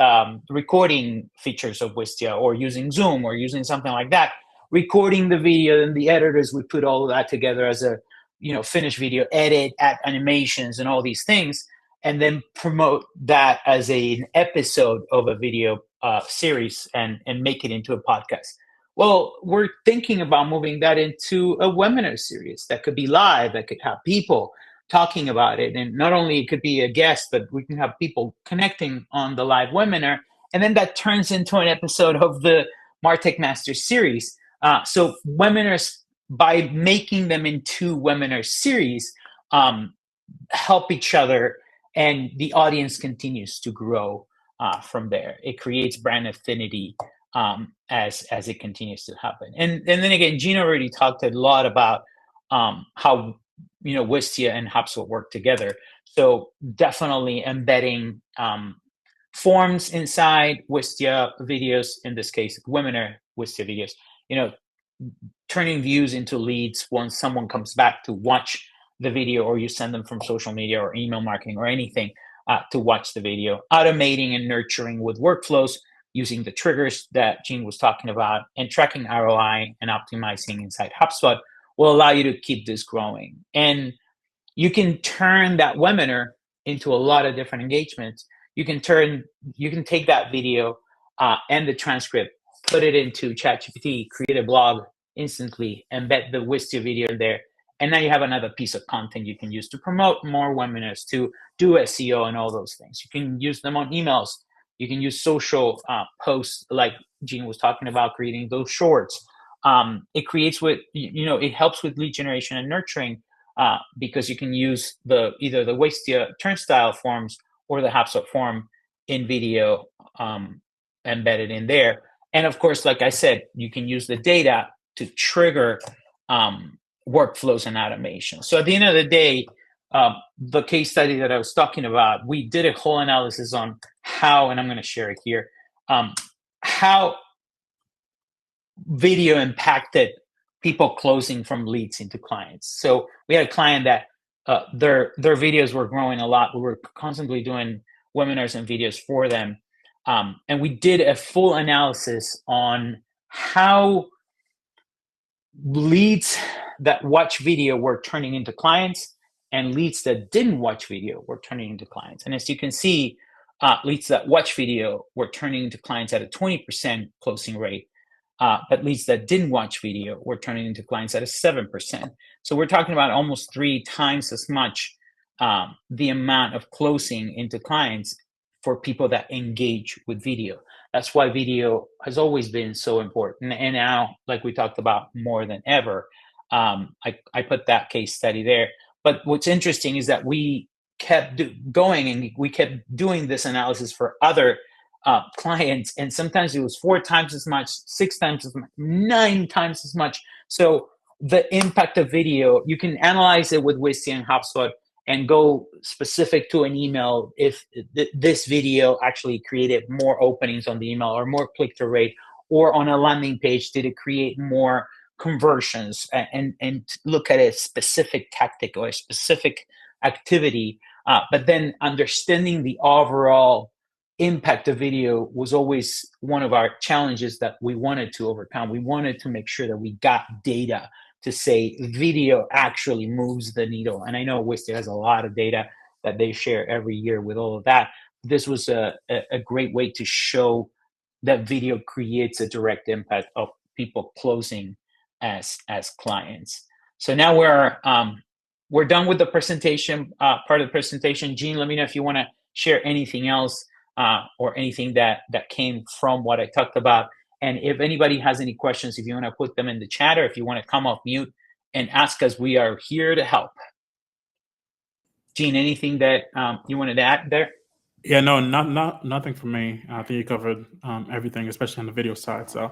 recording features of Wistia, or using Zoom, or using something like that, recording the video, and the editors would put all of that together as a finished video, edit, add animations and all these things, and then promote that as an episode of a video series and make it into a podcast. Well, we're thinking about moving that into a webinar series that could be live, that could have people talking about it. And not only it could be a guest, but we can have people connecting on the live webinar. And then that turns into an episode of the MarTech Masters series. So webinars, by making them into webinar series, help each other, and the audience continues to grow from there. It creates brand affinity as it continues to happen. And then again, Gina already talked a lot about how Wistia and HubSpot work together. So definitely embedding forms inside Wistia videos, in this case, webinar Wistia videos, turning views into leads once someone comes back to watch the video, or you send them from social media or email marketing or anything to watch the video. Automating and nurturing with workflows using the triggers that Jean was talking about, and tracking ROI and optimizing inside HubSpot will allow you to keep this growing. And you can turn that webinar into a lot of different engagements. You can take that video and the transcript, put it into ChatGPT, create a blog instantly, embed the Wistia video in there, and now you have another piece of content you can use to promote more webinars, to do SEO and all those things. You can use them on emails. You can use social posts, like Jean was talking about, creating those shorts. It creates it helps with lead generation and nurturing because you can use either the Wistia turnstile forms or the HubSpot form in video embedded in there. And of course, like I said, you can use the data to trigger workflows and automation. So at the end of the day, the case study that I was talking about, we did a whole analysis on how, and I'm going to share it here, how video impacted people closing from leads into clients. So we had a client that their videos were growing a lot. We were constantly doing webinars and videos for them. And we did a full analysis on how leads that watch video were turning into clients, and leads that didn't watch video were turning into clients. And as you can see, leads that watch video were turning into clients at a 20% closing rate, but leads that didn't watch video were turning into clients at a 7%. So we're talking about almost 3 times as much the amount of closing into clients for people that engage with video. That's why video has always been so important. And now, like we talked about, more than ever, I put that case study there. But what's interesting is that we kept going, and we kept doing this analysis for other clients. And sometimes it was 4 times as much, 6 times as much, 9 times as much. So the impact of video, you can analyze it with Wistia and HubSpot and go specific to an email if this video actually created more openings on the email, or more click-through rate, or on a landing page, did it create more conversions, and look at a specific tactic or a specific activity. But then understanding the overall impact of video was always one of our challenges that we wanted to overcome. We wanted to make sure that we got data to say video actually moves the needle. And I know Wistia has a lot of data that they share every year with all of that. This was a great way to show that video creates a direct impact of people closing as clients. So now we're done with the presentation, part of the presentation. Jean, let me know if you want to share anything else or anything that came from what I talked about. And if anybody has any questions, if you want to put them in the chat, or if you want to come off mute and ask us, we are here to help. Jean, anything that you wanted to add there? Yeah, no, nothing for me. I think you covered everything, especially on the video side. So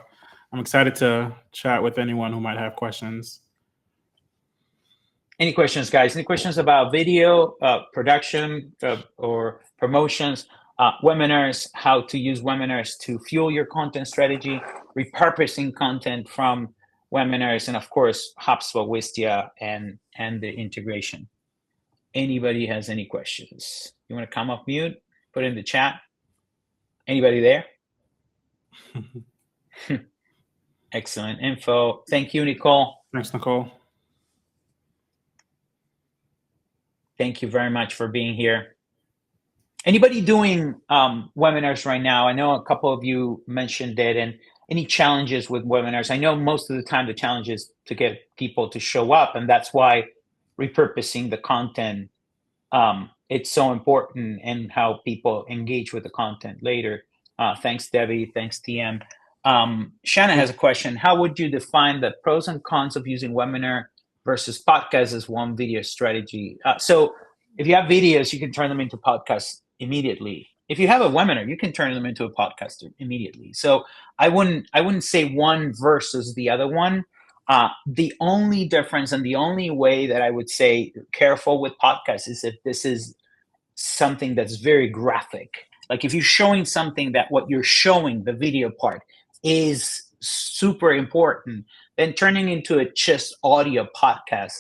I'm excited to chat with anyone who might have questions. Any questions, guys? Any questions about video production or promotions? Webinars, how to use webinars to fuel your content strategy, repurposing content from webinars, and of course, HubSpot, Wistia, and the integration. Anybody has any questions? You want to come off mute? Put it in the chat. Anybody there? Excellent info. Thank you, Nicole. Thanks, Nicole. Thank you very much for being here. Anybody doing webinars right now? I know a couple of you mentioned it, and any challenges with webinars? I know most of the time the challenge is to get people to show up, and that's why repurposing the content, it's so important, and how people engage with the content later. Thanks, Debbie. Thanks, TM. Shanna has a question. How would you define the pros and cons of using webinar versus podcast as one video strategy? So if you have videos, you can turn them into podcasts immediately. If you have a webinar, you can turn them into a podcast immediately. So I wouldn't say one versus the other one. The only difference and the only way that I would say careful with podcasts is if this is something that's very graphic. Like if you're showing something that what you're showing, the video part, is super important, then turning into a just audio podcast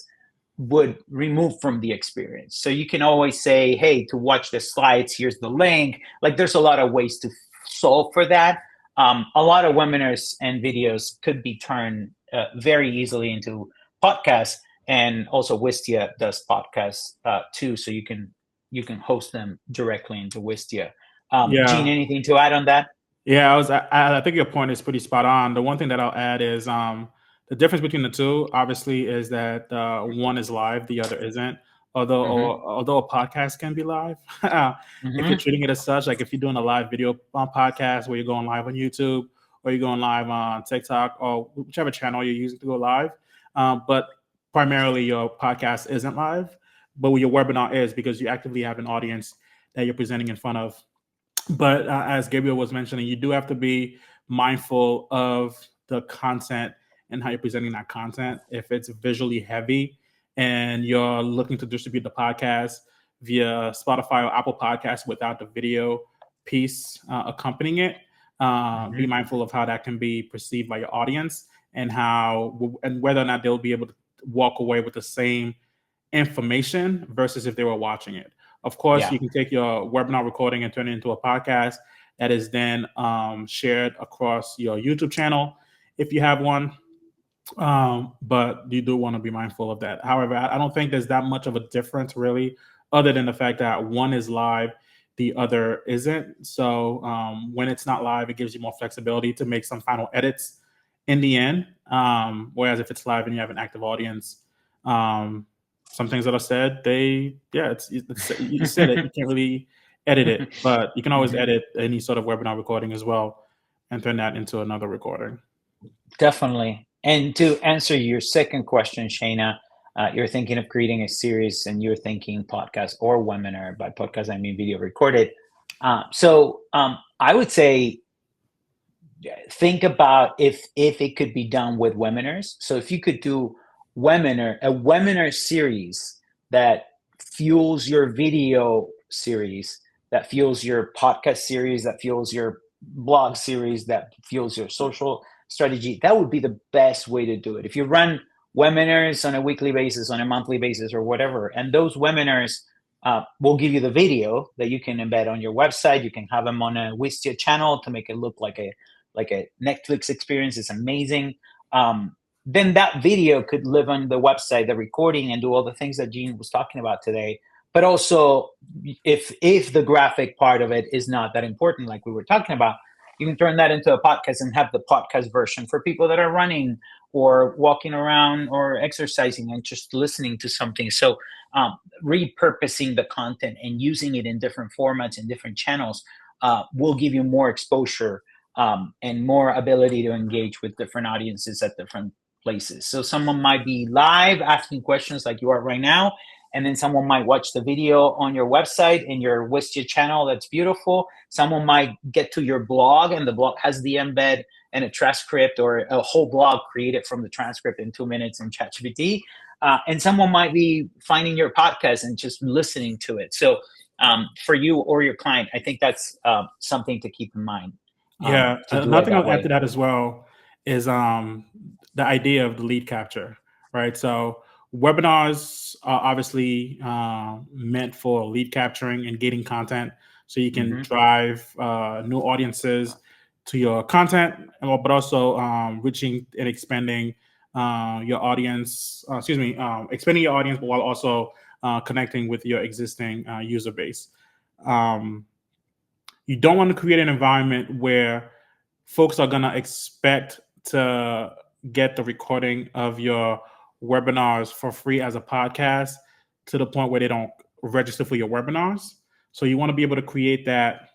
would remove from the experience. So you can always say, hey, to watch the slides, here's the link. Like there's a lot of ways to solve for that. A lot of webinars and videos could be turned very easily into podcasts, and also Wistia does podcasts too, so you can host them directly into Wistia. Jean, anything to add on that? Yeah, I think your point is pretty spot on. The one thing that I'll add is the difference between the two, obviously, is that one is live, the other isn't. Although a podcast can be live, if you're treating it as such, like if you're doing a live video podcast where you're going live on YouTube or you're going live on TikTok or whichever channel you're using to go live, but primarily your podcast isn't live, but your webinar is, because you actively have an audience that you're presenting in front of. But as Gabriel was mentioning, you do have to be mindful of the content and how you're presenting that content. If it's visually heavy and you're looking to distribute the podcast via Spotify or Apple Podcasts without the video piece accompanying it, be mindful of how that can be perceived by your audience, and whether or not they'll be able to walk away with the same information versus if they were watching it. Of course, you can take your webinar recording and turn it into a podcast that is then shared across your YouTube channel if you have one. But you do want to be mindful of that. However, I don't think there's that much of a difference really, other than the fact that one is live, the other isn't. So when it's not live, it gives you more flexibility to make some final edits in the end. Whereas if it's live and you have an active audience, some things that are said, you said it, you can't really edit it, but you can always edit any sort of webinar recording as well and turn that into another recording. Definitely. And to answer your second question, Shayna, you're thinking of creating a series and you're thinking podcast or webinar. By podcast, I mean video recorded. So I would say, think about if it could be done with webinars. So if you could do a webinar series that fuels your video series, that fuels your podcast series, that fuels your blog series, that fuels your social strategy, that would be the best way to do it. If you run webinars on a weekly basis, on a monthly basis, or whatever, and those webinars will give you the video that you can embed on your website. You can have them on a Wistia channel to make it look like a Netflix experience. It's amazing. Then that video could live on the website, the recording, and do all the things that Jean was talking about today. But also, if the graphic part of it is not that important, like we were talking about, you can turn that into a podcast and have the podcast version for people that are running or walking around or exercising and just listening to something. So repurposing the content and using it in different formats and different channels will give you more exposure and more ability to engage with different audiences at different places. So someone might be live asking questions like you are right now, and then someone might watch the video on your website in your Wistia channel. That's beautiful. Someone might get to your blog, and the blog has the embed and a transcript or a whole blog created from the transcript in 2 minutes in ChatGPT. And someone might be finding your podcast and just listening to it. So for you or your client, I think that's something to keep in mind. Another thing I'll add to that as well is the idea of the lead capture, right? So webinars are obviously meant for lead capturing and getting content, so you can drive new audiences to your content, but also reaching and expanding your audience. Expanding your audience, but while also connecting with your existing user base. you don't want to create an environment where folks are going to expect to get the recording of your webinars for free as a podcast to the point where they don't register for your webinars. So you want to be able to create that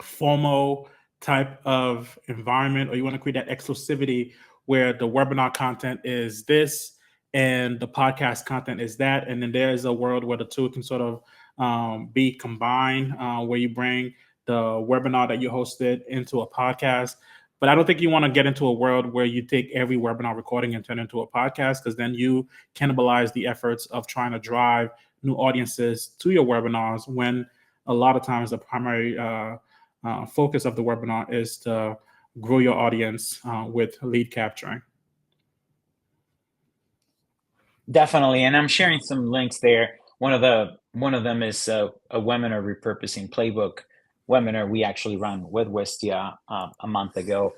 FOMO type of environment, or you want to create that exclusivity where the webinar content is this and the podcast content is that. And then there's a world where the two can sort of be combined, where you bring the webinar that you hosted into a podcast. But I don't think you want to get into a world where you take every webinar recording and turn it into a podcast, because then you cannibalize the efforts of trying to drive new audiences to your webinars, when a lot of times the primary focus of the webinar is to grow your audience with lead capturing. Definitely, and I'm sharing some links there. One of them is a webinar repurposing playbook webinar we actually run with Wistia a month ago,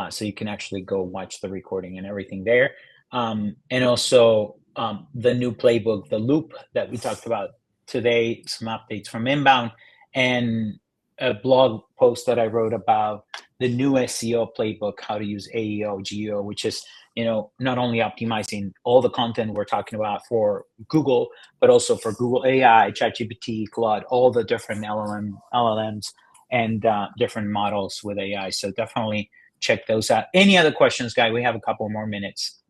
so you can actually go watch the recording and everything there. And also the new playbook, the loop that we talked about today, some updates from inbound, and a blog post that I wrote about the new SEO playbook, how to use AEO, GEO, which is, not only optimizing all the content we're talking about for Google, but also for Google AI, ChatGPT, Claude, all the different LLMs and different models with AI. So definitely check those out. Any other questions, guys? We have a couple more minutes.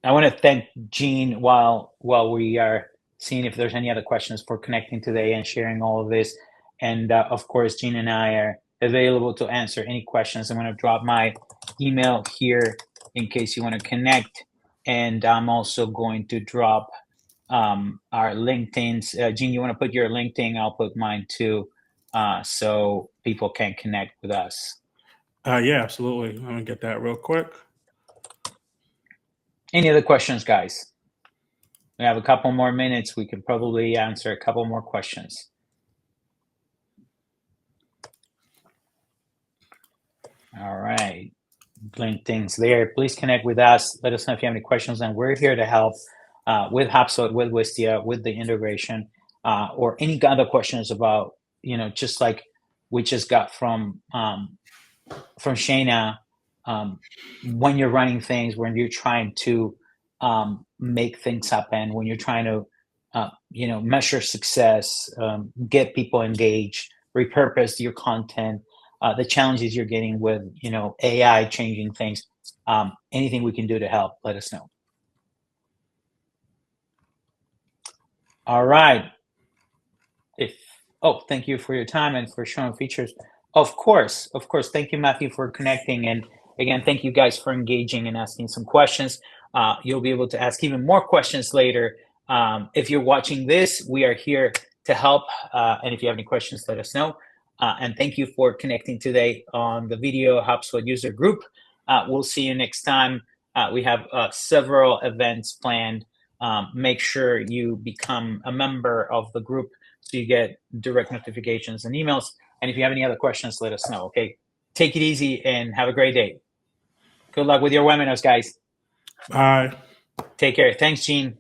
I want to thank Jean while we are seeing if there's any other questions, for connecting today and sharing all of this. And of course, Jean and I are available to answer any questions. I'm going to drop my email here in case you want to connect. And I'm also going to drop our LinkedIn's. Jean, you want to put your LinkedIn? I'll put mine too, so people can connect with us. Yeah, absolutely. Let me get that real quick. Any other questions, guys? We have a couple more minutes. We could probably answer a couple more questions. All right. LinkedIn's there. Please connect with us. Let us know if you have any questions, and we're here to help with HubSpot, with Wistia, with the integration, or any other questions about, just like we just got from Shayna, when you're running things, when you're trying to make things happen, when you're trying to, measure success, get people engaged, repurpose your content, the challenges you're getting with, AI changing things, anything we can do to help, let us know. All right. Thank you for your time and for showing features. Of course. Thank you, Matthew, for connecting. And again, thank you guys for engaging and asking some questions. You'll be able to ask even more questions later. If you're watching this, we are here to help. And if you have any questions, let us know. And thank you for connecting today on the video HubSpot User Group. We'll see you next time. We have several events planned. Make sure you become a member of the group so you get direct notifications and emails. And if you have any other questions, let us know, okay? Take it easy and have a great day. Good luck with your webinars, guys. Bye. Take care. Thanks, Jean.